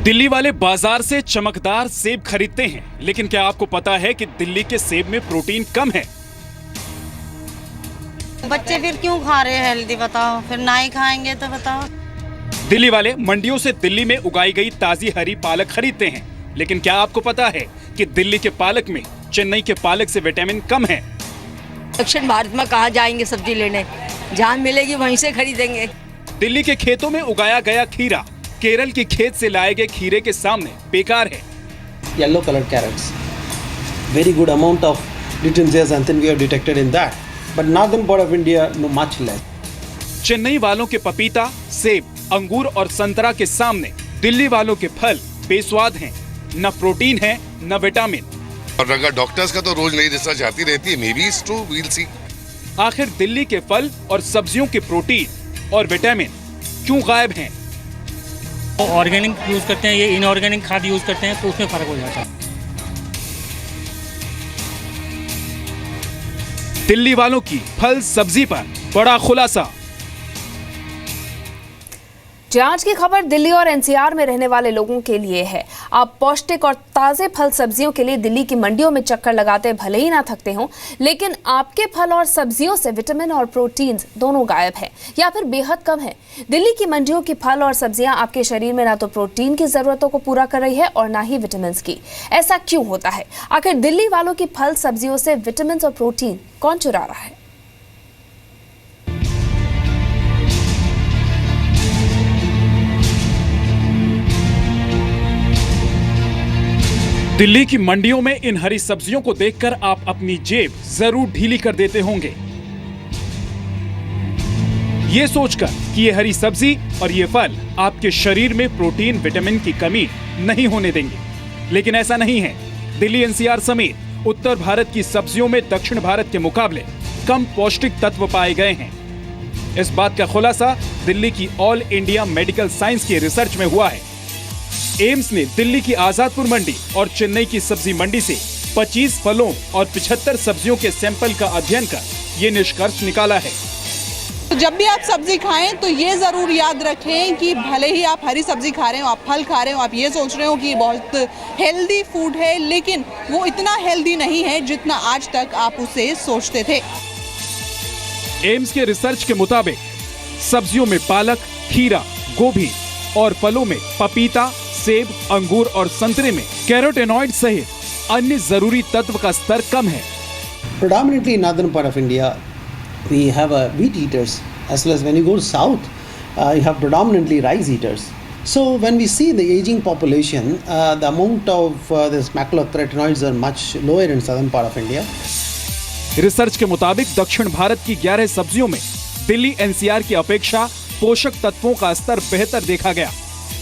दिल्ली वाले बाजार से चमकदार सेब खरीदते हैं, लेकिन क्या आपको पता है कि दिल्ली के सेब में प्रोटीन कम है? बच्चे फिर क्यों खा रहे हैं हेल्दी, बताओ? फिर ना ही खाएंगे तो बताओ। दिल्ली वाले मंडियों से दिल्ली में उगाई गई ताजी हरी पालक खरीदते हैं, लेकिन क्या आपको पता है कि दिल्ली के पालक में चेन्नई के पालक से विटामिन कम है? दक्षिण भारत में कहाँ जाएंगे सब्जी लेने, जहाँ मिलेगी वहीं से खरीदेंगे। दिल्ली के खेतों में उगाया गया खीरा केरल की खेत से लाए गए खीरे के सामने बेकार है। Yellow colored carrots, very good amount of nutrients and then we have detected in that, but northern part of India no much less. Chennai वालों के पपीता, सेब, अंगूर और संतरा के सामने दिल्ली वालों के फल बेस्वाद हैं, न प्रोटीन है न विटामिन। और अगर डॉक्टर्स का तो रोज नई रिसर्च आती रहती है, may be it's true, we'll see. आखिर दिल्ली के फल और सब्जियों के प्रोटीन और विटामिन क्यों गायब हैं? ऑर्गेनिक यूज करते हैं, ये इनऑर्गेनिक खाद यूज करते हैं, तो उसमें फर्क हो जाता है। दिल्ली वालों की फल सब्जी पर बड़ा खुलासा। आज की खबर दिल्ली और एनसीआर में रहने वाले लोगों के लिए है। आप पौष्टिक और ताजे फल सब्जियों के लिए दिल्ली की मंडियों में चक्कर लगाते भले ही ना थकते हों, लेकिन आपके फल और सब्जियों से विटामिन और प्रोटीन दोनों गायब है या फिर बेहद कम है। दिल्ली की मंडियों की फल और सब्जियां आपके शरीर में ना तो प्रोटीन की जरूरतों को पूरा कर रही है और ना ही विटामिन की। ऐसा क्यों होता है? आखिर दिल्ली वालों की फल सब्जियों से विटामिन और प्रोटीन कौन चुरा रहा है? दिल्ली की मंडियों में इन हरी सब्जियों को देखकर आप अपनी जेब जरूर ढीली कर देते होंगे, ये सोचकर कि ये हरी सब्जी और ये फल आपके शरीर में प्रोटीन विटामिन की कमी नहीं होने देंगे। लेकिन ऐसा नहीं है। दिल्ली एनसीआर समेत उत्तर भारत की सब्जियों में दक्षिण भारत के मुकाबले कम पौष्टिक तत्व पाए गए हैं। इस बात का खुलासा दिल्ली की ऑल इंडिया मेडिकल साइंस की रिसर्च में हुआ है। एम्स ने दिल्ली की आजादपुर मंडी और चेन्नई की सब्जी मंडी से 25 फलों और 75 सब्जियों के सैंपल का अध्ययन कर ये निष्कर्ष निकाला है। तो जब भी आप सब्जी खाएं तो ये जरूर याद रखें कि भले ही आप हरी सब्जी खा रहे हो, आप फल खा रहे हो, आप ये सोच रहे हो कि बहुत हेल्दी फूड है, लेकिन वो इतना हेल्दी नहीं है जितना आज तक आप उसे सोचते थे। एम्स के रिसर्च के मुताबिक सब्जियों में पालक, खीरा, गोभी और फलों में पपीता, सेब, अंगूर और संतरे में कैरोटेनॉइड सहित अन्य जरूरी तत्व का स्तर कम है। Predominantly in northern part of India, we have wheat eaters, as well as when you go south, you have predominantly rice eaters. So when we see the aging population, the amount of this macrocarotenoids are much lower in southern part of India. Research के मुताबिक दक्षिण भारत की 11 सब्जियों में Delhi NCR की अपेक्षा पोषक तत्वों का स्तर बेहतर देखा गया।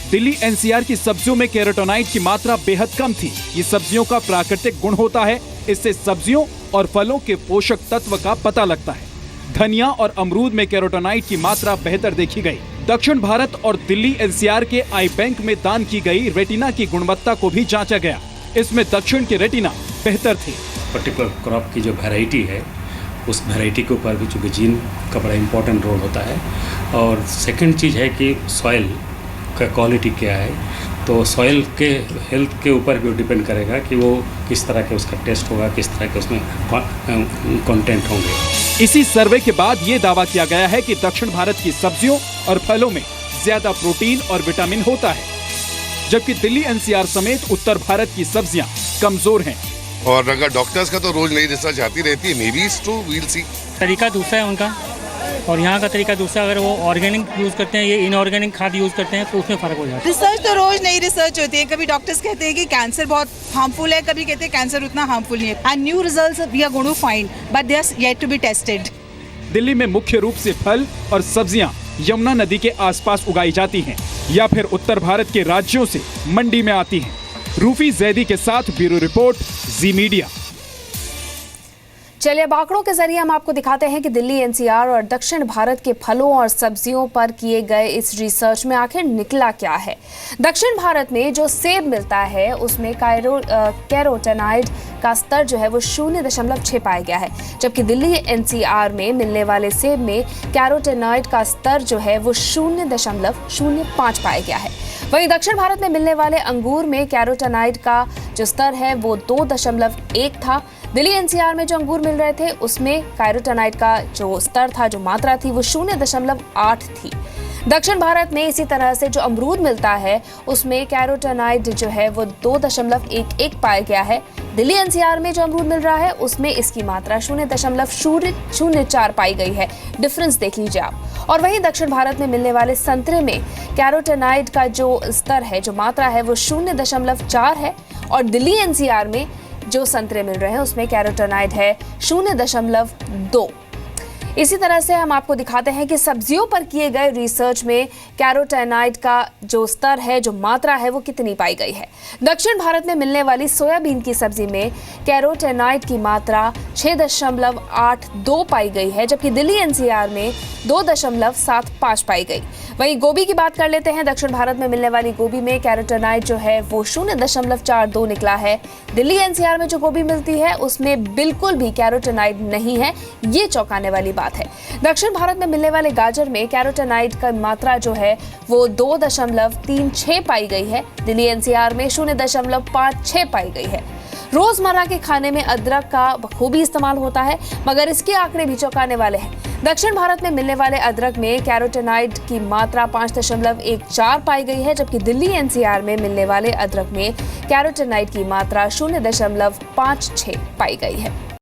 दिल्ली एनसीआर की सब्जियों में कैरोटीनॉइड की मात्रा बेहद कम थी। ये सब्जियों का प्राकृतिक गुण होता है, इससे सब्जियों और फलों के पोषक तत्व का पता लगता है। धनिया और अमरूद में कैरोटीनॉइड की मात्रा बेहतर देखी गई। दक्षिण भारत और दिल्ली एनसीआर के आई बैंक में दान की गई रेटिना की गुणवत्ता को भी जांचा गया। इसमें दक्षिण के रेटिना बेहतर थे। पर्टिकुलर क्रॉप की जो वैरायटी है, उस वैरायटी के ऊपर भी चूँकि जीन का बड़ा इम्पोर्टेंट रोल होता है। और सेकंड चीज़ है कि सॉइल का क्वालिटी क्या है, तो सॉइल के हेल्थ के ऊपर भी डिपेंड करेगा कि वो किस तरह के उसका टेस्ट होगा, किस तरह के उसमें कंटेंट होंगे। इसी सर्वे के बाद ये दावा किया गया है कि दक्षिण भारत की सब्जियों और फलों में ज्यादा प्रोटीन और विटामिन होता है, जबकि दिल्ली एनसीआर समेत उत्तर भारत की सब्जियां कमजोर हैं। और अगर डॉक्टर्स का तो रोज नई रिसर्च आती रहती है, may be it's true, we'll see. तरीका दूसरा है उनका और यहाँ का तरीका दूसरा। अगर वो ऑर्गेनिक यूज करते हैं, ये इनऑर्गेनिक खाद यूज करते हैं, तो उसमें फर्क हो जाता है। रिसर्च तो रोज नई रिसर्च होती है। कभी डॉक्टर्स कहते हैं कि कैंसर बहुत हार्मफुल है, कभी कहते हैं कैंसर उतना हार्मफुल नहीं है। And new results we are going to find, but they are yet to be tested. Delhi में मुख्य रूप से फल और सब्जियां यमुना नदी के आसपास उगाई जाती हैं या फिर उत्तर भारत के राज्यों से मंडी में आती हैं। रूफी जैदी के साथ ब्यूरो रिपोर्ट, जी मीडिया। चलिए अब आंकड़ों के जरिए हम आपको दिखाते हैं कि दिल्ली एनसीआर और दक्षिण भारत के फलों और सब्जियों पर किए गए इस रिसर्च में आखिर निकला क्या है। दक्षिण भारत में जो सेब मिलता है उसमें कैरोटेनॉइड का स्तर जो है वो 0.6 पाया गया है, जबकि दिल्ली एनसीआर में मिलने वाले सेब में कैरोटेनॉइड का स्तर जो है वो 0.05 पाया गया है। वहीं दक्षिण भारत में मिलने वाले अंगूर में कैरोटेनॉइड का जो स्तर है वो 2.1 था। दिल्ली एनसीआर में जो अंगूर मिल रहे थे उसमें कैरोटेनॉइड का जो स्तर था, जो मात्रा थी, वो 0.8 थी। दक्षिण भारत में इसी तरह से जो अमरूद मिलता है उसमें कैरोटेनॉइड जो है वो 2.11 पाया गया है। दिल्ली एनसीआर में जो अमरूद मिल रहा है उसमें इसकी मात्रा 0.004 पाई गई है। डिफरेंस देख लीजिए आप। और वहीं दक्षिण भारत में मिलने वाले संतरे में कैरोटेनॉइड का जो स्तर है, जो मात्रा है, वो 0.4 है। और दिल्ली एनसीआर में जो संतरे मिल रहे हैं उसमें कैरोटेनॉइड है 0.2। इसी तरह से हम आपको दिखाते हैं कि सब्जियों पर किए गए रिसर्च में कैरोटेनॉइड का जो स्तर है, जो मात्रा है, वो कितनी पाई गई है। दक्षिण भारत में मिलने वाली सोयाबीन की सब्जी में कैरोटेनॉइड की मात्रा 6.82 पाई गई है, जबकि दिल्ली एनसीआर में 2.75 पाई गई। वहीं गोभी की बात कर लेते हैं। दक्षिण भारत में मिलने वाली गोभी में कैरोटेनॉइड जो है वो 0.42 निकला है। दिल्ली एनसीआर में जो गोभी मिलती है उसमें बिल्कुल भी कैरोटेनॉइड नहीं है। ये चौंकाने वाली बात है। दक्षिण भारत में मिलने वाले गाजर में कैरोटेनॉइड का मात्रा जो है वो 2.36 पाई गई है। दिल्ली एनसीआर में 0.56 पाई गई है। रोजमर्रा के खाने में अदरक का बखूबी इस्तेमाल होता है, मगर इसके आंकड़े भी चौंकाने वाले हैं। दक्षिण भारत में मिलने वाले अदरक में कैरोटेनॉइड की मात्रा 5.14 पाई गई है, जबकि दिल्ली एनसीआर में मिलने वाले अदरक में कैरोटेनॉइड की मात्रा 0.56 पाई गई है।